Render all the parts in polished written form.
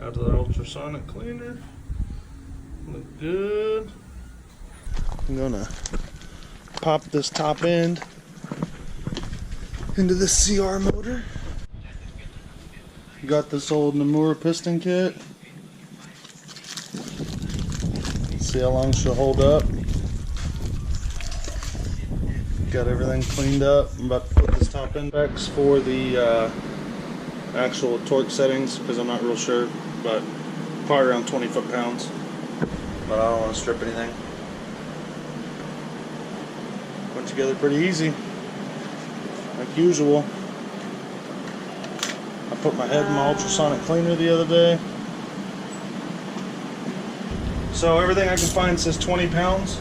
Out of the ultrasonic cleaner. Look good. I'm gonna pop this top end into this CR motor. Got this old Nomura piston kit. See how long she'll hold up. Got everything cleaned up. I'm about to put this top end specs for the actual torque settings because I'm not real sure, but probably around 20 foot-pounds. But I don't want to strip anything. Went together pretty easy, like usual. I put my head in my ultrasonic cleaner the other day. So everything I can find says 20 pounds.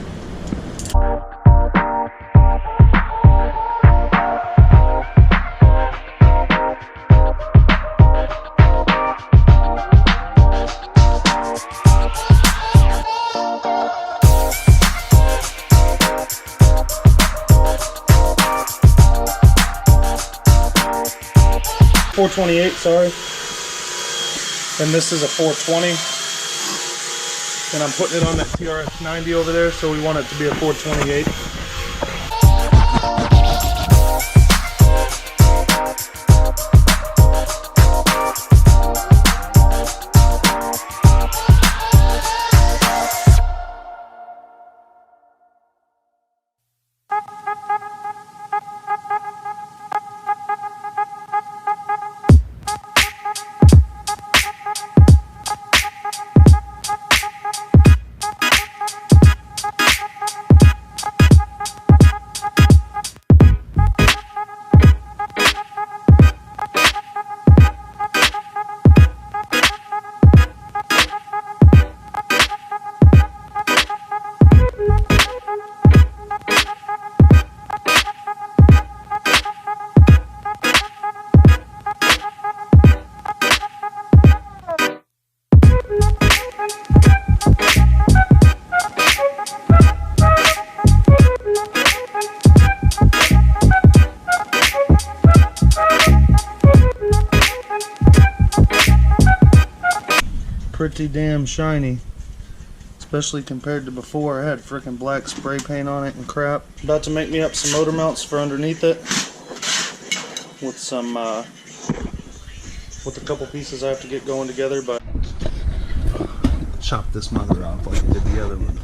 .428, sorry. And this is a 420. And I'm putting it on that CRX90 over there, so we want it to be a 428. Pretty damn shiny, especially compared to before. I had freaking black spray paint on it and crap. About to make me up some motor mounts for underneath it with some with a couple pieces I have to get going together, but chop this mother off like I did the other one.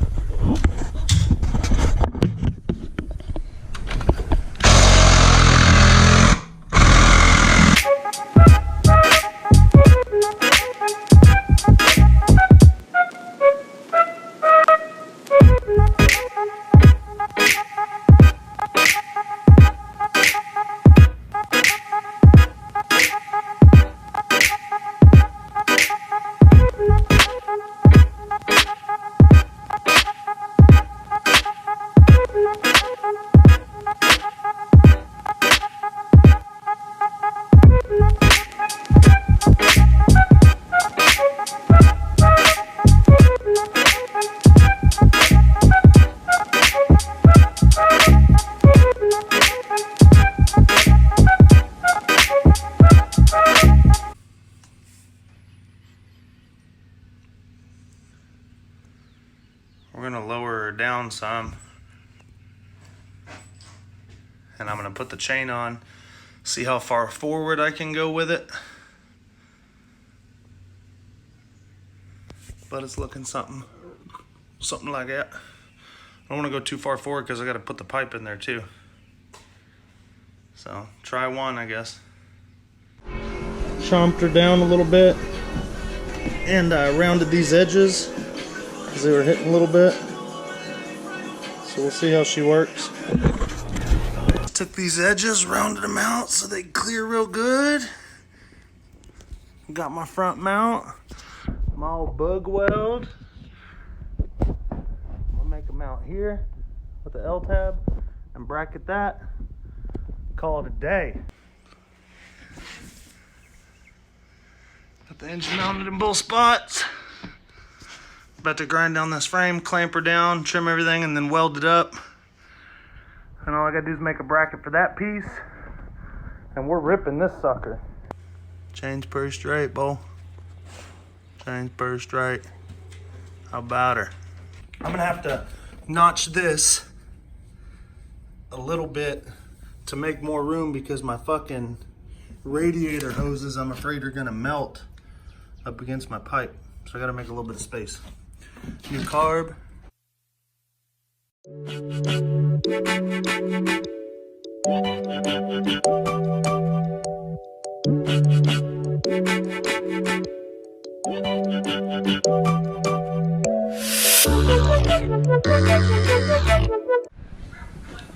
We're gonna lower her down some, and I'm gonna put the chain on, see how far forward I can go with it. But it's looking something like that. I don't want to go too far forward because I got to put the pipe in there too. So try one, I guess. Chomped her down a little bit, and I rounded these edges because they were hitting a little bit. So we'll see how she works. Took these edges, rounded them out so they clear real good. Got my front mount, my old bug weld. I'll make a mount here with the L-tab and bracket that. Call it a day. Got the engine mounted in both spots. About to grind down this frame, clamp her down, trim everything, and then weld it up. And all I gotta do is make a bracket for that piece, and we're ripping this sucker. Chain's pretty straight, Bo. Thing first right. How about her? I'm gonna have to notch this a little bit to make more room because my fucking radiator hoses, I'm afraid, are gonna melt up against my pipe. So I gotta make a little bit of space. New carb.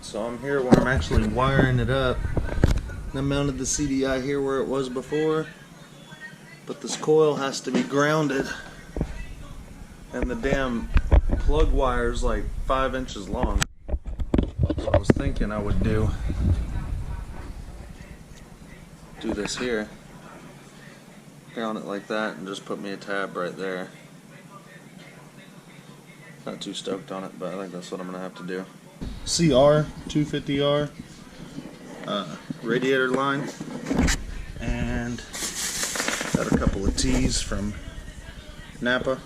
So I'm here where I'm actually wiring it up. I mounted the CDI here where it was before, but this coil has to be grounded, and the damn plug wire is like 5 inches long. So I was thinking I would do this here, ground it like that, and just put me a tab right there. Not too stoked on it, but I think that's what I'm gonna have to do. CR250R radiator line, and got a couple of T's from Napa.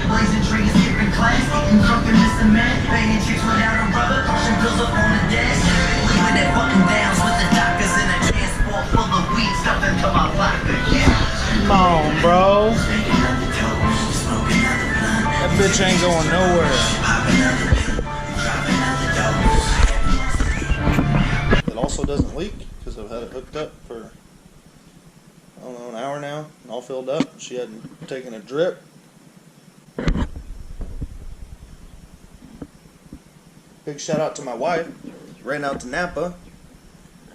Blazing trees, skipping class, eating drunk in the cement, banging chicks without a brother, pushing pills up on the desk, leaving their fucking downs with the doctors in a transport full of weed stuffed into my vodka. Come on, bro. That bitch ain't going nowhere. It also doesn't leak because I've had it hooked up for, I don't know, an hour now, and all filled up. She hadn't taken a drip. Big shout out to my wife. Ran out to Napa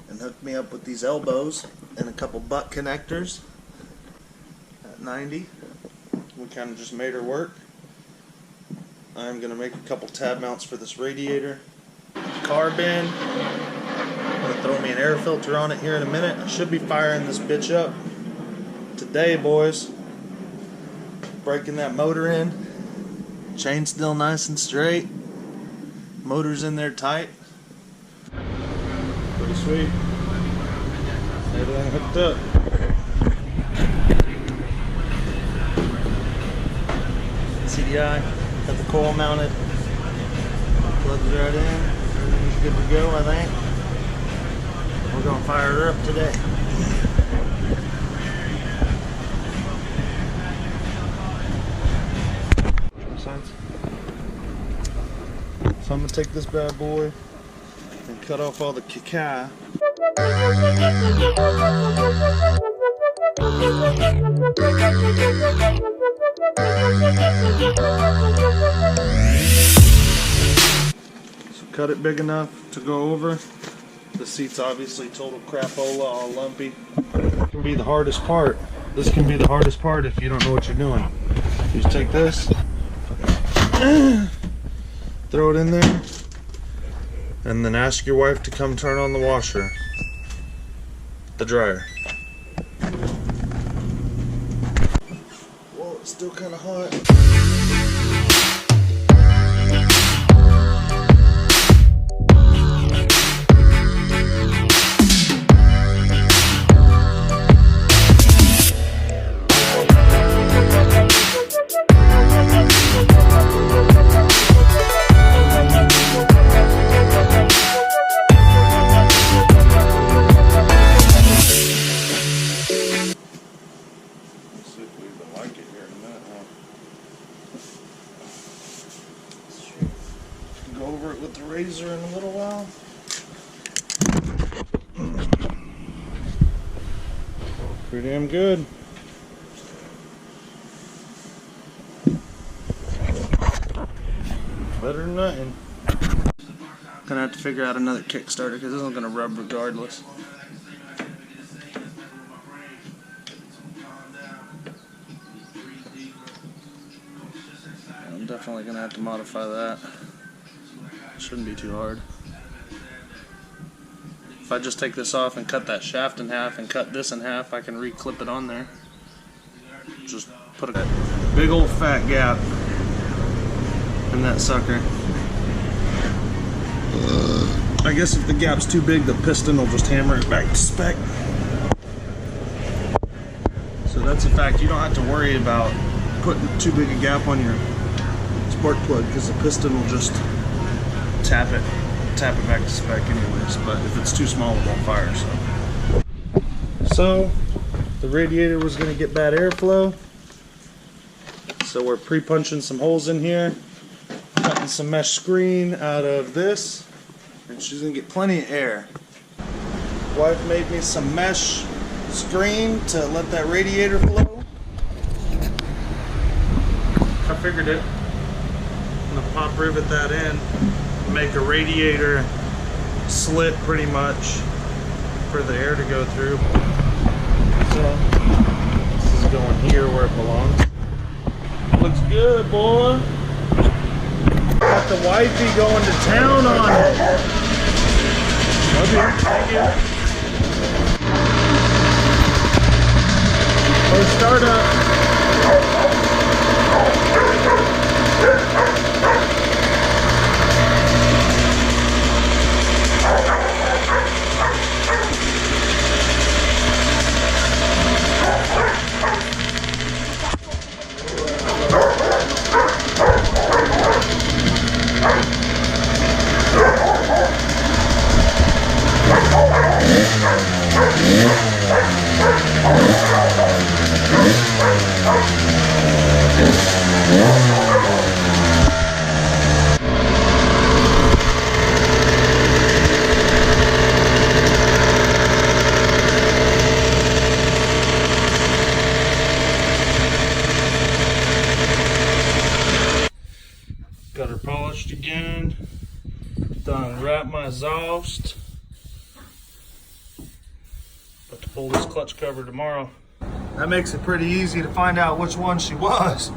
and hooked me up with these elbows and a couple butt connectors at 90. We kind of just made her work. I'm going to make a couple tab mounts for this radiator. Carb in. I'm going to throw me an air filter on it here in a minute. I should be firing this bitch up today, boys. Breaking that motor in. Chain still nice and straight. Motor's in there tight. Pretty sweet. Everything hooked up. CDI, got the coil mounted. Plugs right in. Everything's good to go, I think. We're gonna fire her up today. So I'm gonna take this bad boy and cut off all the cacao. So cut it big enough to go over. The seat's obviously total crapola, all lumpy. It can be the hardest part. This can be the hardest part if you don't know what you're doing. You just take this. Throw it in there, and then ask your wife to come turn on the washer, the dryer. Whoa, it's still kind of hot. Go over it with the razor in a little while. Pretty damn good. Better than nothing. Gonna have to figure out another Kickstarter because this isn't gonna rub regardless. I'm definitely gonna have to modify that. Shouldn't be too hard. If I just take this off and cut that shaft in half and cut this in half, I can re-clip it on there. Just put a big old fat gap in that sucker. I guess if the gap's too big, the piston will just hammer it back to spec. So that's a fact. You don't have to worry about putting too big a gap on your spark plug because the piston will just tap it back to spec anyways. But if it's too small, it won't fire. So the radiator was going to get bad airflow, so we're pre-punching some holes in here, cutting some mesh screen out of this, and she's going to get plenty of air. Wife made me some mesh screen to let that radiator flow. I figured it. I'm going to pop rivet that in, make a radiator slit pretty much for the air to go through. So this is going here where it belongs. Looks good, boy. Got the wifey going to town on it. Love you. Thank you. Let's start up. Got her polished again. Done wrap my exhaust. About to pull this clutch cover tomorrow. That makes it pretty easy to find out which one she was.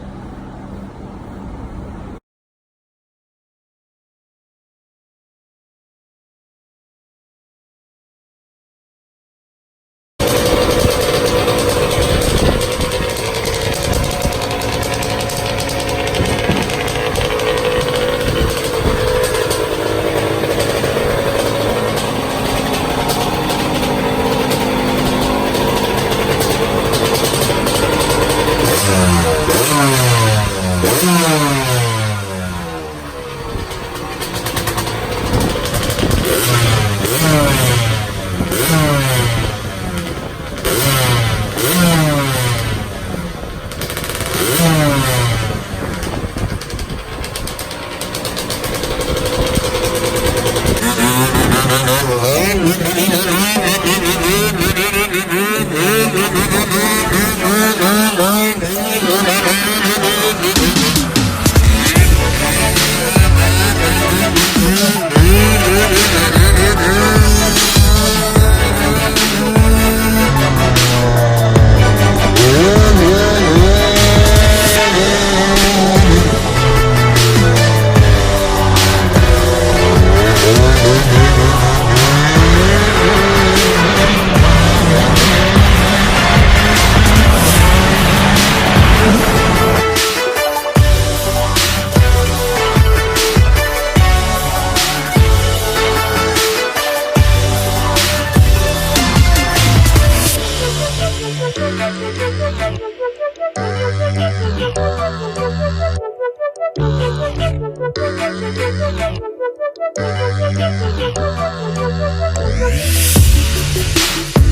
Thank you.